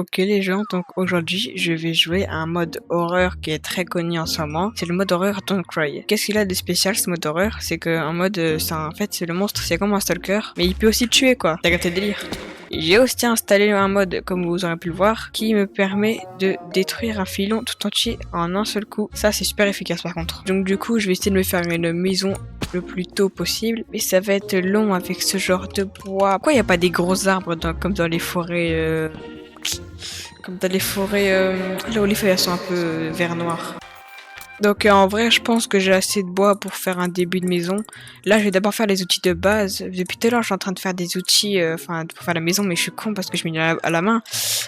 Ok les gens, donc aujourd'hui je vais jouer à un mode horreur qui est très connu en ce moment. C'est le mode horreur Don't Cry. Qu'est-ce qu'il a de spécial ce mode horreur? C'est qu'un mode, en fait c'est le monstre, c'est comme un stalker, mais il peut aussi tuer quoi. T'as capté le délire? J'ai aussi installé un mode, comme vous aurez pu le voir, qui me permet de détruire un filon tout entier en un seul coup. Ça c'est super efficace par contre. Donc du coup je vais essayer de me faire une maison le plus tôt possible, mais ça va être long avec ce genre de bois. Pourquoi il n'y a pas des gros arbres comme dans les forêts là où les feuilles elles sont un peu vert noir. Donc en vrai, je pense que j'ai assez de bois pour faire un début de maison. Là, je vais d'abord faire les outils de base. Depuis tout à l'heure, je suis en train de faire des outils, pour faire la maison, mais je suis con parce que je mets à la main.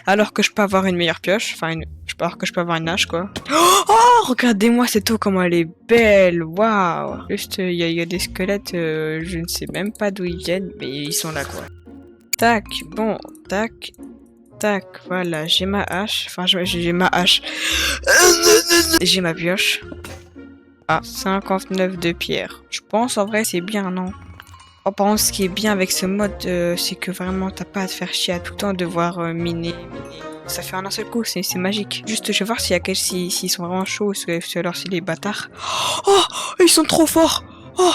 Alors que je peux avoir une meilleure pioche, alors que je peux avoir une hache, quoi. Oh, regardez-moi cette eau, comment elle est belle, waouh. Juste, il y a des squelettes, je ne sais même pas d'où ils viennent, mais ils sont là, quoi. Tac, bon, tac. Tac, voilà, j'ai ma hache. Enfin, j'ai ma hache. J'ai ma pioche. Ah, 59 de pierre. Je pense en vrai c'est bien, non? Oh, par contre, ce qui est bien avec ce mode, c'est que vraiment t'as pas à te faire chier à tout le temps devoir miner. Ça fait en un seul coup, c'est magique. Juste, je vais voir s'ils sont vraiment chauds, alors c'est les bâtards. Oh, ils sont trop forts! Oh!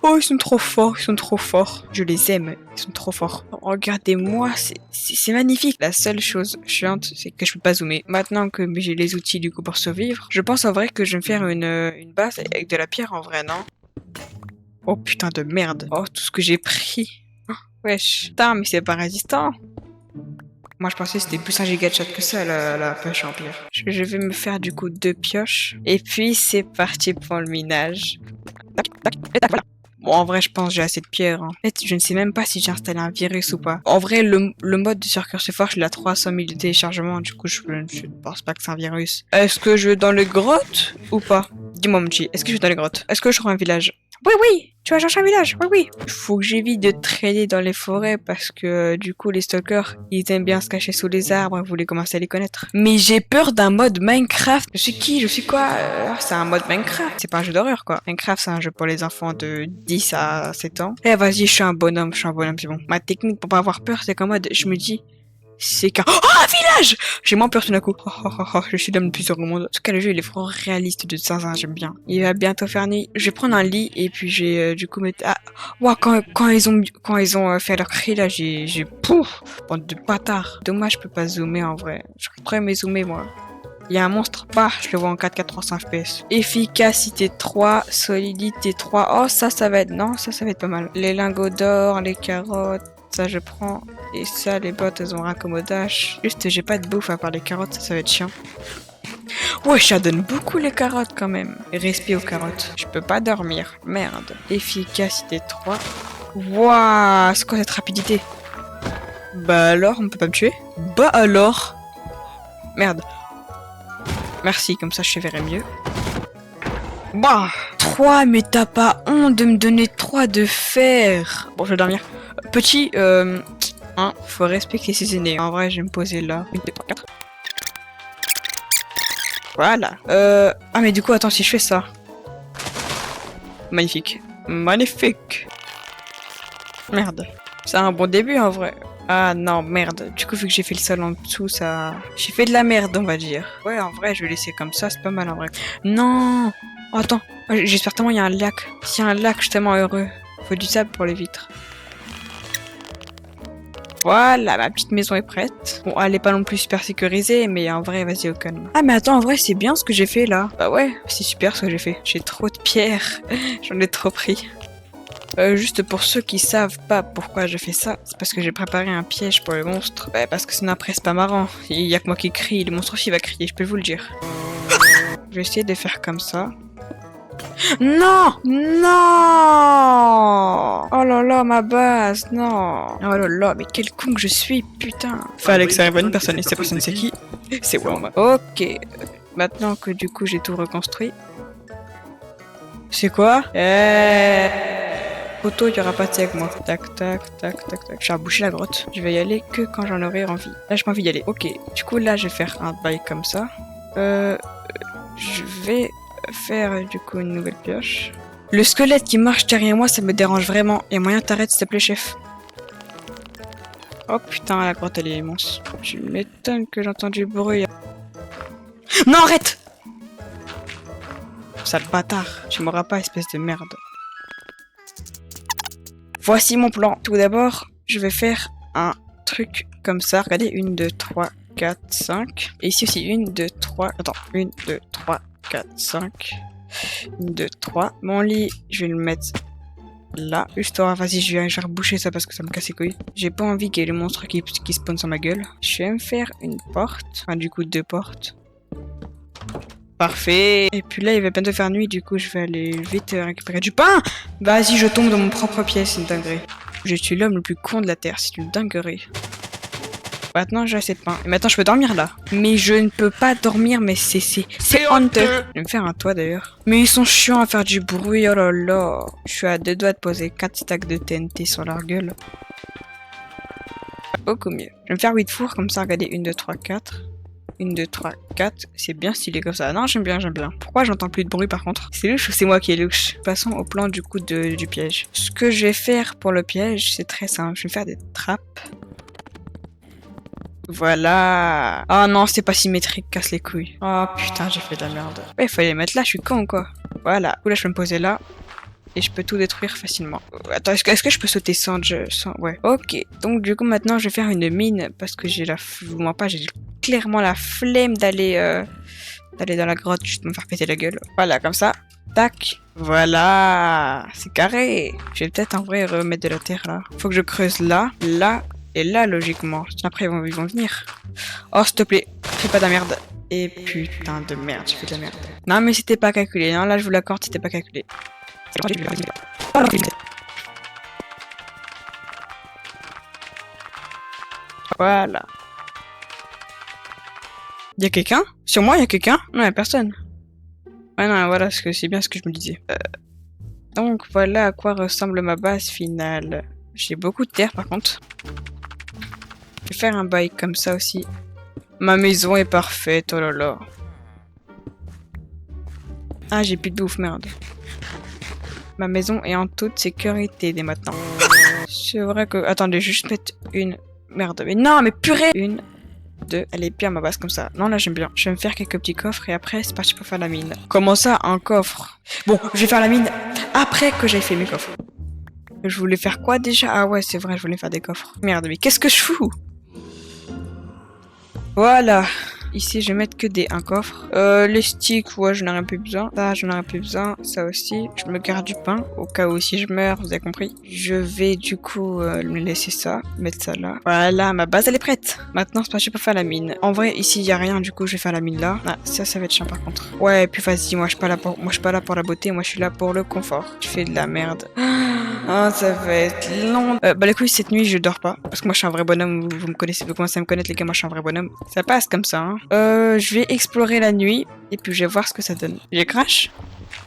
Oh, ils sont trop forts, ils sont trop forts. Je les aime, ils sont trop forts. Regardez-moi, c'est magnifique. La seule chose chiante, c'est que je peux pas zoomer. Maintenant que j'ai les outils du coup pour survivre, je pense en vrai que je vais me faire une base avec de la pierre en vrai, non? Oh putain de merde. Oh, tout ce que j'ai pris. Oh, wesh. Putain, mais c'est pas résistant. Moi, je pensais que c'était plus un giga de shot que ça, la pioche en pierre. Je vais me faire du coup 2 pioches. Et puis, c'est parti pour le minage. Tac, tac, et tac, voilà. Bon, en vrai, je pense que j'ai assez de pierres. Hein. En fait, je ne sais même pas si j'ai installé un virus ou pas. En vrai, le mode de Circuit Forge, il a 300 000 de téléchargement. Du coup, je ne pense pas que c'est un virus. Est-ce que je vais dans les grottes ou pas? Dis-moi, mon petit, est-ce que je vais dans les grottes? Est-ce que je trouve un village? Oui, oui, tu vas chercher un village, oui, oui. Il faut que j'évite de traîner dans les forêts parce que du coup les stalkers, ils aiment bien se cacher sous les arbres, vous voulez commencer à les connaître. Mais j'ai peur d'un mode Minecraft. Je suis qui? Je suis quoi? C'est un mode Minecraft. C'est pas un jeu d'horreur quoi. Minecraft c'est un jeu pour les enfants de 10 à 7 ans. Eh vas-y, je suis un bonhomme, c'est bon. Ma technique pour pas avoir peur, c'est qu'en mode, je me dis, c'est qu'un... Oh, un village! J'ai moins peur tout d'un coup. Je suis l'homme le plus heureux au monde. En tout cas, le jeu, il est vraiment réaliste de zinzin, j'aime bien. Il va bientôt faire nuit. Je vais prendre un lit et puis j'ai du coup mettre... Ah, wow, quand ils ont fait leur cri, là, j'ai... Pouf! Bande de bâtards. Dommage, je peux pas zoomer en vrai. Je pourrais me zoomer, moi. Il y a un monstre, bah, je le vois en 4K 300 FPS. Efficacité 3, solidité 3. Oh, ça va être... Non, ça va être pas mal. Les lingots d'or, les carottes... Ça je prends. Et ça les bottes elles ont raccommodage. Juste j'ai pas de bouffe à part les carottes, ça va être chiant. Ouais, ça donne beaucoup les carottes quand même. Respire aux carottes. Je peux pas dormir. Merde. Efficacité 3. Wouah, c'est quoi cette rapidité? Bah alors, on peut pas me tuer? Bah alors. Merde. Merci, comme ça je verrai mieux. Bah 3, mais t'as pas honte de me donner 3 de fer. Bon, je vais dormir. Petit, faut respecter ses aînés. En vrai, je vais me poser là. 1, 2, 3, 4. Voilà. Ah, mais du coup, attends, si je fais ça. Magnifique. Magnifique. Merde. C'est un bon début, en vrai. Ah non, merde. Du coup, vu que j'ai fait le sol en dessous, ça... J'ai fait de la merde, on va dire. Ouais, en vrai, je vais laisser comme ça, c'est pas mal, en vrai. Non. Oh, attends. J'espère tellement il y a un lac. S'il y a un lac, je suis tellement heureux. Faut du sable pour les vitres. Voilà, ma petite maison est prête. Bon, elle est pas non plus super sécurisée, mais en vrai, vas-y au calme. Ah, mais attends, en vrai, c'est bien ce que j'ai fait là. Bah ouais, c'est super ce que j'ai fait. J'ai trop de pierres. J'en ai trop pris. Juste pour ceux qui savent pas pourquoi je fais ça, c'est parce que j'ai préparé un piège pour le monstre. Bah, parce que sinon après, c'est pas marrant. Il y a que moi qui crie, le monstre aussi va crier, je peux vous le dire. Je vais essayer de faire comme ça. Non! Non! Oh là là, ma base, non! Oh là là, mais quel con que je suis, putain! Fallait que ça arrive à une personne, et cette personne c'est qui? C'est Worm. Ok, maintenant que du coup j'ai tout reconstruit. C'est quoi? Poteau, il y aura pas de avec moi. Tac, tac, tac, tac, tac. Je vais boucher la grotte. Je vais y aller que quand j'en aurai envie. Là, j'ai pas envie d'y aller. Ok, du coup là, je vais faire un bail comme ça. Je vais faire du coup une nouvelle pioche. Le squelette qui marche derrière moi, ça me dérange vraiment. Et moyen t'arrêtes s'il te plaît, chef. Oh putain, la grotte elle est immense. Tu m'étonnes que j'ai entendu le bruit. Non, arrête! Sale bâtard, tu m'auras pas, espèce de merde. Voici mon plan. Tout d'abord, je vais faire un truc comme ça. Regardez, 1, 2, 3, 4, 5. Et ici aussi, 1, 2, 3. Attends, 1, 2, 3, 4, 5. 1, 2, 3. Mon lit, je vais le mettre là. Juste, vas-y, je vais reboucher ça parce que ça me casse les couilles. J'ai pas envie qu'il y ait le monstre qui spawn sur ma gueule. Je vais me faire une porte. Enfin, du coup, 2 portes. Parfait. Et puis là, il va bientôt faire nuit, du coup, je vais aller vite récupérer du pain. Vas-y, je tombe dans mon propre pied, c'est une dinguerie. Je suis l'homme le plus con de la Terre, c'est une dinguerie. Maintenant, j'ai assez de pain. Et maintenant, je peux dormir là. Mais je ne peux pas dormir, mais c'est honteux. Je vais me faire un toit d'ailleurs. Mais ils sont chiants à faire du bruit, oh là là. Je suis à 2 doigts de poser 4 stacks de TNT sur leur gueule. Beaucoup mieux. Je vais me faire 8 fours, comme ça, regardez, 1, 2, 3, 4. 1, 2, 3, 4. C'est bien stylé comme ça. Non, j'aime bien, j'aime bien. Pourquoi j'entends plus de bruit par contre? C'est louche ou c'est moi qui est louche? Passons au plan du coup du piège. Ce que je vais faire pour le piège, c'est très simple. Je vais faire des trappes. Voilà. Oh non, c'est pas symétrique, casse les couilles. Oh putain, j'ai fait de la merde. Ouais, il fallait les mettre là, je suis con ou quoi? Voilà. Là, je peux me poser là. Et je peux tout détruire facilement. Attends, est-ce que je peux sauter sans... Ouais. Ok. Donc du coup, maintenant, je vais faire une mine. Parce que j'ai la... Je vous mens pas, j'ai clairement la flemme d'aller dans la grotte, juste me faire péter la gueule. Voilà, comme ça. Tac. Voilà. C'est carré. Je vais peut-être en vrai remettre de la terre là. Faut que je creuse là, là et là, logiquement. Après, ils vont venir. Oh, s'il te plaît. Fais pas de la merde. Et putain de merde, j'ai fait de la merde. Non, mais c'était pas calculé. Non, là, je vous l'accorde, c'était pas calculé. Voilà. Y'a quelqu'un? Sur moi, y'a quelqu'un? Non, y'a personne. Ouais, non, voilà, c'est bien ce que je me disais. Donc, voilà à quoi ressemble ma base finale. J'ai beaucoup de terre, par contre. Je vais faire un bail comme ça aussi. Ma maison est parfaite, oh là là. Ah, j'ai plus de bouffe, merde. Ma maison est en toute sécurité dès maintenant. C'est vrai que... Attendez, je vais juste mettre une... Merde, mais non, mais purée! 1, 2, elle est bien ma base comme ça. Non, là j'aime bien. Je vais me faire quelques petits coffres et après c'est parti pour faire la mine. Comment ça, un coffre? Bon, je vais faire la mine après que j'ai fait mes coffres. Je voulais faire quoi déjà? Ah ouais, c'est vrai, je voulais faire des coffres. Merde, mais qu'est-ce que je fous? Voilà. Ici, je vais mettre que un coffre. Les sticks, ouais, je n'en ai plus besoin. Ça, je n'en ai plus besoin. Ça aussi. Je me garde du pain. Au cas où si je meurs, vous avez compris. Je vais du coup me laisser ça. Mettre ça là. Voilà, ma base, elle est prête. Maintenant, c'est pas, je peux faire la mine. En vrai, ici, il n'y a rien. Du coup, je vais faire la mine là. Ah, ça va être chiant par contre. Ouais, et puis vas-y, moi, je suis pas là pour la beauté. Moi, je suis là pour le confort. Je fais de la merde. Ah, ça va être long. Bah, les couilles, cette nuit, je dors pas. Parce que moi, je suis un vrai bonhomme. Vous me connaissez, vous commencez à me connaître, les gars. Moi, je suis un vrai bonhomme. Ça passe comme ça, hein. Je vais explorer la nuit et puis je vais voir ce que ça donne. J'ai crash?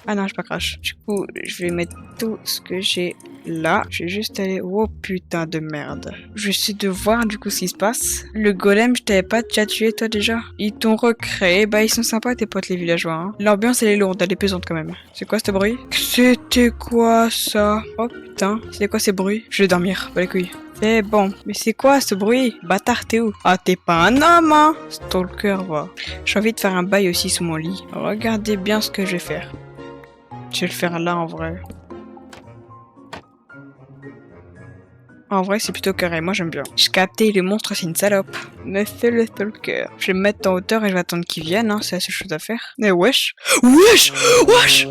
Ah non, j'ai pas crash. Du coup, je vais mettre tout ce que j'ai là. Je vais juste aller... Oh putain de merde. Je vais essayer de voir du coup ce qui se passe. Le golem, je t'avais pas déjà tué toi déjà? Ils t'ont recréé. Bah ils sont sympas tes potes les villageois. Hein. L'ambiance elle est lourde, elle est pesante quand même. C'est quoi ce bruit? C'était quoi ça? Oh putain, c'était quoi ces bruits? Je vais dormir, bah les couilles. C'est bon, mais c'est quoi ce bruit? Bâtard, t'es où? Ah, t'es pas un homme, hein? Stalker, va. J'ai envie de faire un bail aussi sous mon lit. Regardez bien ce que je vais faire. Je vais le faire là, en vrai. En vrai, c'est plutôt carré. Moi, j'aime bien. Je captais, le monstre, c'est une salope. Monsieur le stalker. Je vais me mettre en hauteur et je vais attendre qu'il vienne, hein. C'est la seule chose à faire. Mais wesh! Wesh! Wesh!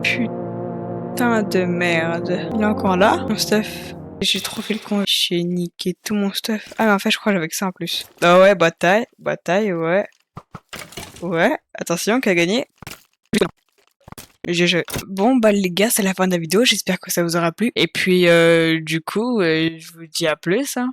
Putain de merde. Il est encore là, mon stuff? J'ai trop fait le con. J'ai niqué tout mon stuff. Ah mais en fait je crois que j'avais que ça en plus. Ah ouais, bataille, ouais. Ouais, attention, qui a gagné? GG. Bon bah les gars, c'est la fin de la vidéo, j'espère que ça vous aura plu. Et puis du coup, je vous dis à plus, hein.